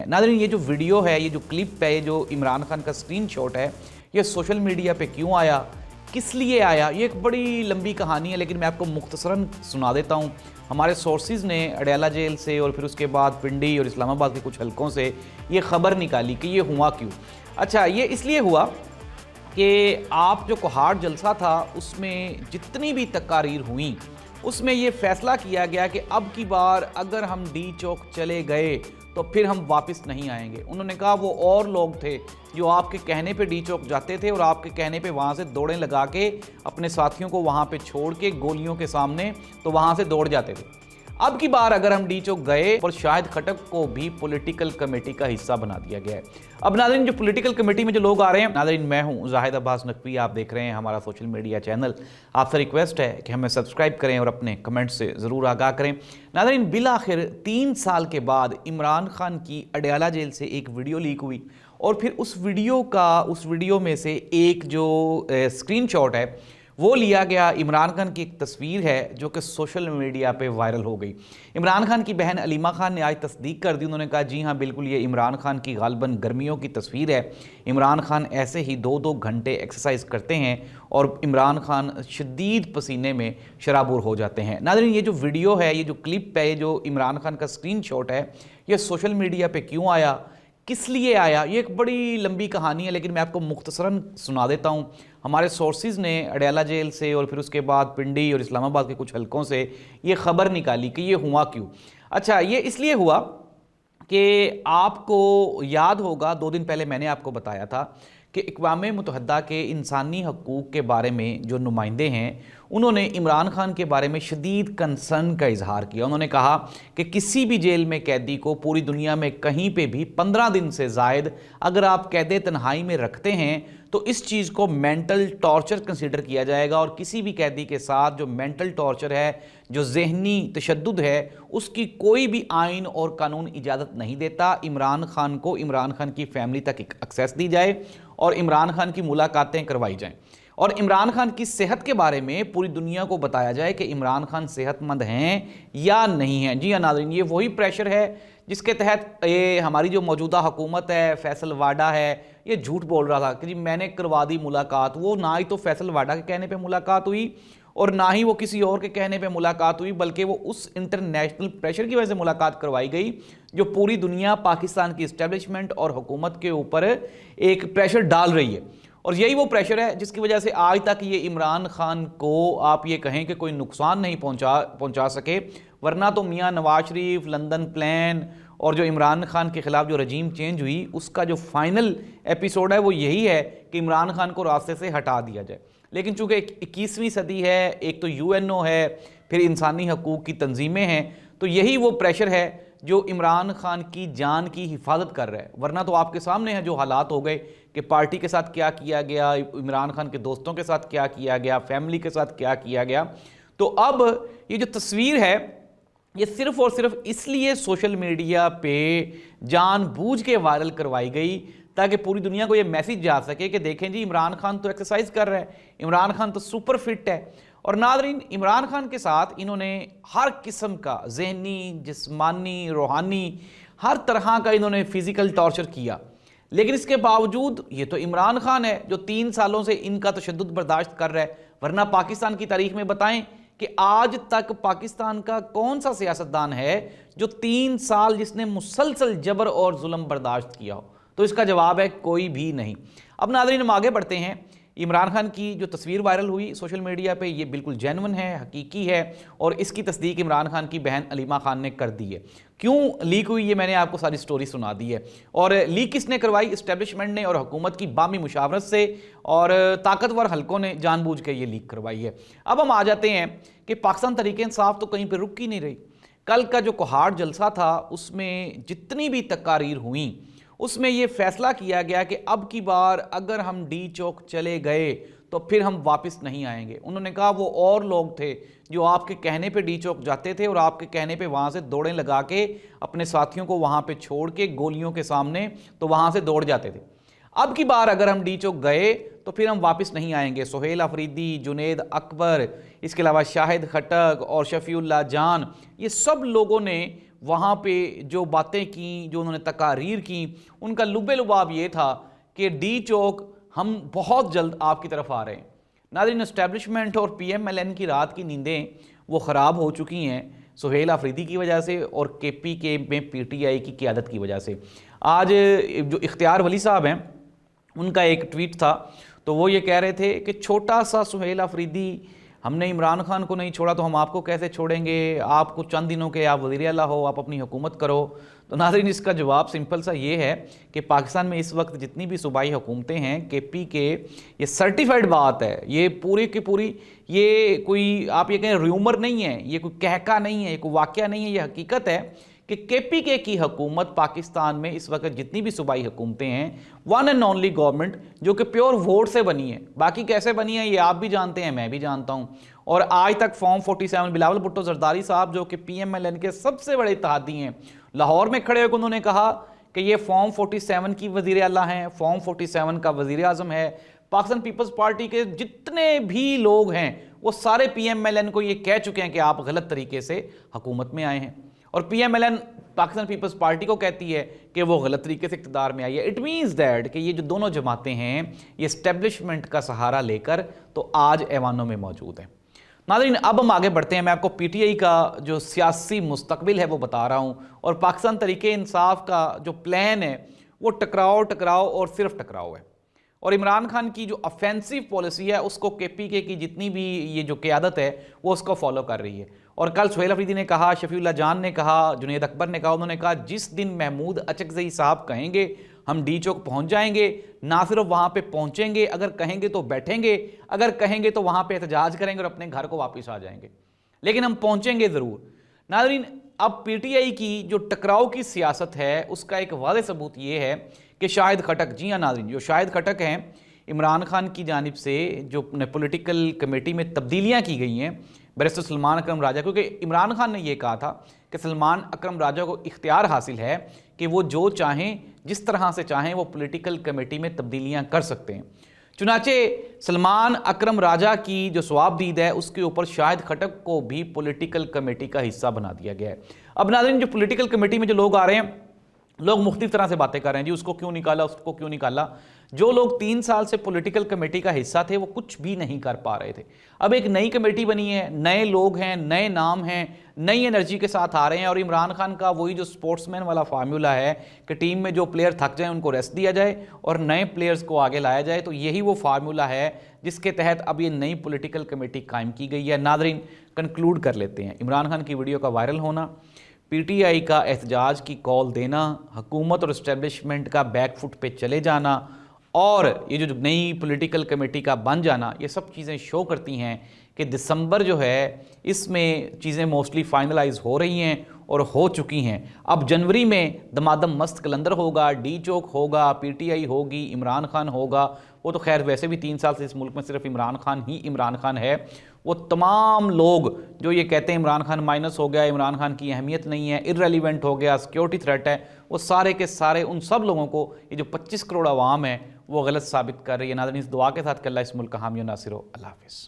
नाज़रीन, ये जो वीडियो है, ये जो क्लिप है, ये जो इमरान खान का स्क्रीनशॉट है, ये सोशल मीडिया पे क्यों आया, किस लिए आया, ये एक बड़ी लंबी कहानी है, लेकिन मैं आपको मुख्तसरन सुना देता हूँ। हमारे सोर्सेज ने अडयाला जेल से और फिर उसके बाद पिंडी और इस्लामाबाद के कुछ हलकों से ये ख़बर निकाली कि ये हुआ क्यों। अच्छा, ये इसलिए हुआ कि आप जो कोहाड़ जलसा था उसमें जितनी भी तकारीर हुई उसमें ये फैसला किया गया कि अब की बार अगर हम डी चौक चले गए तो फिर हम वापस नहीं आएंगे। उन्होंने कहा वो और लोग थे जो आपके कहने पे डी चौक जाते थे और आपके कहने पे वहाँ से दौड़ें लगा के अपने साथियों को वहाँ पे छोड़ के गोलियों के सामने तो वहाँ से दौड़ जाते थे। अब की बार अगर हम डी चौक गए और शाहिद खटक को भी पॉलिटिकल कमेटी का हिस्सा बना दिया गया है। अब नाज़रीन, जो पॉलिटिकल कमेटी में जो लोग आ रहे हैं, नाज़रीन मैं हूं जाहिद अब्बास नकवी, आप देख रहे हैं हमारा सोशल मीडिया चैनल। आपसे रिक्वेस्ट है कि हमें सब्सक्राइब करें और अपने कमेंट से ज़रूर आगाह करें। नाज़रीन, बिलाखिर 3 साल के बाद इमरान खान की अडयाला जेल से एक वीडियो लीक हुई और फिर उस वीडियो में से एक जो स्क्रीनशॉट है वो लिया गया। इमरान खान की एक तस्वीर है जो कि सोशल मीडिया पे वायरल हो गई। इमरान खान की बहन अलीमा खान ने आज तस्दीक कर दी। उन्होंने कहा जी हाँ बिल्कुल, ये इमरान खान की गालबन गर्मियों की तस्वीर है। इमरान खान ऐसे ही 2-2 घंटे एक्सरसाइज करते हैं और इमरान खान शदीद पसीने में शराबूर हो जाते हैं। नाज़रीन, ये जो वीडियो है, ये जो क्लिप है, ये जो इमरान खान का स्क्रीनशॉट है, ये सोशल मीडिया पे क्यों आया, किस लिए आया, ये एक बड़ी लंबी कहानी है, लेकिन मैं आपको मुख्तसरन सुना देता हूँ। हमारे सोर्सेज ने अडयाला जेल से और फिर उसके बाद पिंडी और इस्लामाबाद के कुछ हलकों से ये ख़बर निकाली कि ये हुआ क्यों। अच्छा, ये इसलिए हुआ कि आपको याद होगा 2 दिन पहले मैंने आपको बताया था कि अक़वाम मुत्तहिदा के इंसानी हकूक़ के बारे में जो नुमाइंदे हैं उन्होंने इमरान खान के बारे में शदीद कंसर्न का इजहार किया। उन्होंने कहा कि किसी भी जेल में कैदी को पूरी दुनिया में कहीं पे भी 15 दिन से ज़ायद अगर आप कैदे तन्हाई में रखते हैं तो इस चीज़ को मेंटल टॉर्चर कंसिडर किया जाएगा और किसी भी कैदी के साथ जो मेंटल टॉर्चर है, जो जहनी तशद्दुद है, उसकी कोई भी आइन और कानून इजाज़त नहीं देता। इमरान खान को इमरान खान की फैमिली तक एक्सेस दी जाए और इमरान खान की मुलाकातें करवाई जाएं और इमरान खान की सेहत के बारे में पूरी दुनिया को बताया जाए कि इमरान खान सेहतमंद हैं या नहीं हैं। जी हाँ नाज़रीन, ये वही प्रेशर है जिसके तहत ये हमारी जो मौजूदा हुकूमत है, फैसल वाडा है, ये झूठ बोल रहा था कि जी मैंने करवा दी मुलाकात। वो ना ही तो फैसल वाडा के कहने पे मुलाकात हुई और ना ही वो किसी और के कहने पे मुलाकात हुई, बल्कि वो उस इंटरनेशनल प्रेशर की वजह से मुलाकात करवाई गई जो पूरी दुनिया पाकिस्तान की इस्टेब्लिशमेंट और हुकूमत के ऊपर एक प्रेशर डाल रही है। और यही वो प्रेशर है जिसकी वजह से आज तक ये इमरान खान को आप ये कहें कि कोई नुकसान नहीं पहुंचा सके, वरना तो मियां नवाज शरीफ, लंदन प्लान और जो इमरान खान के ख़िलाफ़ जो रजीम चेंज हुई उसका जो फाइनल एपिसोड है वो यही है कि इमरान खान को रास्ते से हटा दिया जाए। लेकिन चूँकि 21वीं सदी है, एक तो UNO है, फिर इंसानी हकूक़ की तंजीमें हैं, तो यही वो प्रेशर है जो इमरान खान की जान की हिफाजत कर रहा है। वरना तो आपके सामने है जो हालात हो गए कि पार्टी के साथ क्या किया गया, इमरान खान के दोस्तों के साथ क्या किया गया, फैमिली के साथ क्या किया गया। तो अब ये जो तस्वीर है ये सिर्फ और सिर्फ इसलिए सोशल मीडिया पे जानबूझ के वायरल करवाई गई ताकि पूरी दुनिया को ये मैसेज जा सके कि देखें जी इमरान खान तो एक्सरसाइज कर रहा है, इमरान खान तो सुपर फिट है। और नाज़रीन, इमरान खान के साथ इन्होंने हर किस्म का ज़हनी, जिस्मानी, रूहानी, हर तरह का इन्होंने फिज़िकल टॉर्चर किया, लेकिन इसके बावजूद ये तो इमरान खान है जो 3 सालों से इनका तशद्दुद बर्दाश्त कर रहा है। वरना पाकिस्तान की तारीख में बताएं कि आज तक पाकिस्तान का कौन सा सियासतदान है जो 3 साल जिसने मुसलसल जबर और जुल्म बर्दाश्त किया हो, तो इसका जवाब है कोई भी नहीं। अब नाज़रीन, हम आगे बढ़ते हैं। इमरान खान की जो तस्वीर वायरल हुई सोशल मीडिया पे ये बिल्कुल जेन्युइन है, हकीकी है और इसकी तस्दीक इमरान खान की बहन अलीमा खान ने कर दी है। क्यों लीक हुई ये मैंने आपको सारी स्टोरी सुना दी है। और लीक किसने करवाई? इस्टेब्लिशमेंट ने और हुकूमत की बामी मुशावरत से और ताकतवर हलकों ने जानबूझ के ये लीक करवाई है। अब हम आ जाते हैं कि पाकिस्तान तहरीक इंसाफ तो कहीं पर रुक ही नहीं रही। कल का जो कोहाड़ जलसा था उसमें जितनी भी तकारीर हुई उसमें यह फैसला किया गया कि अब की बार अगर हम डी चौक चले गए तो फिर हम वापस नहीं आएंगे। उन्होंने कहा वो और लोग थे जो आपके कहने पे डी चौक जाते थे और आपके कहने पे वहाँ से दौड़ें लगा के अपने साथियों को वहाँ पे छोड़ के गोलियों के सामने तो वहाँ से दौड़ जाते थे। अब की बार अगर हम डी चौक गए तो फिर हम वापस नहीं आएंगे। सुहेल अफरीदी, जुनेद अकबर, इसके अलावा शाहिद खटक और शफीउल्लाह जान, ये सब लोगों ने वहाँ पे जो बातें की, जो उन्होंने तकारीर की, उनका लुबे लुबाब ये था कि डी चौक हम बहुत जल्द आपकी तरफ आ रहे हैं। नाज़रीन, एस्टैब्लिशमेंट और PMLN की रात की नींदें वो ख़राब हो चुकी हैं सुहेल आफरीदी की वजह से और KPK में PTI की क़यादत की वजह से। आज जो इख्तियार वली साहब हैं उनका एक ट्वीट था, तो वो ये कह रहे थे कि छोटा सा सुहेल आफरीदी, हमने इमरान खान को नहीं छोड़ा तो हम आपको कैसे छोड़ेंगे, आपको चंद दिनों के आप वज़ीर आला हो, आप अपनी हुकूमत करो। तो नाज़रीन, इसका जवाब सिंपल सा ये है कि पाकिस्तान में इस वक्त जितनी भी सूबाई हुकूमतें हैं KPK, ये सर्टिफाइड बात है, ये पूरी की पूरी, ये कोई आप ये कहें र्यूमर नहीं है, ये कोई कहका नहीं है, ये कोई वाक़या नहीं है, ये हकीकत है कि KPK की हुकूमत पाकिस्तान में इस वक्त जितनी भी सूबाई हुकूमतें हैं, वन एंड ओनली गवर्नमेंट जो कि प्योर वोट से बनी है। बाकी कैसे बनी है ये आप भी जानते हैं, मैं भी जानता हूं। और आज तक फॉर्म 47 बिलावल भुट्टो जरदारी साहब जो कि PMLN के सबसे बड़े इत्तेहादी हैं, लाहौर में खड़े होकर उन्होंने कहा कि ये फॉर्म 47 की वज़ीर आला हैं, फॉर्म 47 का वज़ीर आज़म है। पाकिस्तान पीपल्स पार्टी के जितने भी लोग हैं वो सारे PMLN को ये कह चुके हैं कि आप गलत तरीके से हुकूमत में आए हैं, और PMLN पाकिस्तान पीपल्स पार्टी को कहती है कि वो गलत तरीके से इक़्तिदार में आई है। इट मीन्स दैट कि ये जो दोनों जमातें हैं ये एस्टेब्लिशमेंट का सहारा लेकर तो आज ऐवानों में मौजूद हैं। नाज़रीन, अब हम आगे बढ़ते हैं। मैं आपको PTI का जो सियासी मुस्तकबिल है वो बता रहा हूँ, और पाकिस्तान तरीके इंसाफ का जो प्लान है वो टकराओ टकराओ और सिर्फ टकराओ है। और इमरान खान की जो ऑफेंसिव पॉलिसी है उसको KPK की जितनी भी ये जो क़यादत है वो उसको फॉलो कर रही है। और कल सुहेल आफरीदी ने कहा, शफीउल्लाह जान ने कहा, जुनैद अकबर ने कहा, उन्होंने कहा जिस दिन महमूद अचकज़ई साहब कहेंगे हम डी चौक पहुँच जाएंगे, ना सिर्फ वहाँ पे पहुँचेंगे, अगर कहेंगे तो बैठेंगे, अगर कहेंगे तो वहाँ पे एहतजाज करेंगे और अपने घर को वापस आ जाएंगे, लेकिन हम पहुँचेंगे ज़रूर। नाज़रीन, अब PTI की जो टकराव की सियासत है उसका एक वाज़ेह सबूत ये है कि शाहिद खटक, जी हाँ नाज़रीन, जो शाहिद खटक हैं, इमरान खान की जानिब से जो पॉलिटिकल कमेटी में तब्दीलियाँ की गई हैं बैरिस्टर सलमान अकरम राजा, क्योंकि इमरान खान ने यह कहा था कि सलमान अकरम राजा को इख्तियार हासिल है कि वो जो चाहें, जिस तरह से चाहें, वो पॉलिटिकल कमेटी में तब्दीलियाँ कर सकते हैं। चुनाचे सलमान अकरम राजा की जो सवाबदीद है उसके ऊपर शाहिद खटक को भी पॉलिटिकल कमेटी का हिस्सा बना दिया गया है। अब नाज़रीन, जो पॉलिटिकल कमेटी में जो लोग आ रहे हैं, लोग मुख्तलिफ तरह से बातें कर रहे हैं, जी उसको क्यों निकाला, उसको क्यों निकाला। जो लोग 3 साल से पॉलिटिकल कमेटी का हिस्सा थे वो कुछ भी नहीं कर पा रहे थे। अब एक नई कमेटी बनी है, नए लोग हैं, नए नाम हैं, नई एनर्जी के साथ आ रहे हैं, और इमरान खान का वही जो स्पोर्ट्समैन वाला फार्मूला है कि टीम में जो प्लेयर थक जाए उनको रेस्ट दिया जाए और नए प्लेयर्स को आगे लाया जाए, तो यही वो फार्मूला है जिसके तहत अब ये नई पॉलिटिकल कमेटी कायम की गई है। नाज़रीन, कंक्लूड कर लेते हैं। इमरान खान की वीडियो का वायरल होना, PTI का एहतजाज की कॉल देना, हुकूमत और इस्टेब्लिशमेंट का बैकफुट पे चले जाना, और ये जो नई पॉलिटिकल कमेटी का बन जाना, ये सब चीज़ें शो करती हैं कि दिसंबर जो है इसमें चीज़ें मोस्टली फाइनलाइज हो रही हैं और हो चुकी हैं। अब जनवरी में दमादम मस्त कलंदर होगा, डी चौक होगा, PTI होगी, इमरान खान होगा। वो तो खैर वैसे भी 3 साल से इस मुल्क में सिर्फ इमरान खान ही इमरान खान है। वो तमाम लोग जो ये कहते हैं इमरान खान माइनस हो गया, इमरान खान की अहमियत नहीं है, इररेलीवेंट हो गया, सिक्योरिटी थ्रेट है, वो सारे के सारे उन सब लोगों को ये जो 25 करोड़ आवाम है वो गलत साबित कर रही है। नाज़रीन, इस दुआ के साथ कि अल्लाह इस मुल्क का हामी और नासिर हो। अल्लाह हाफ़िज़।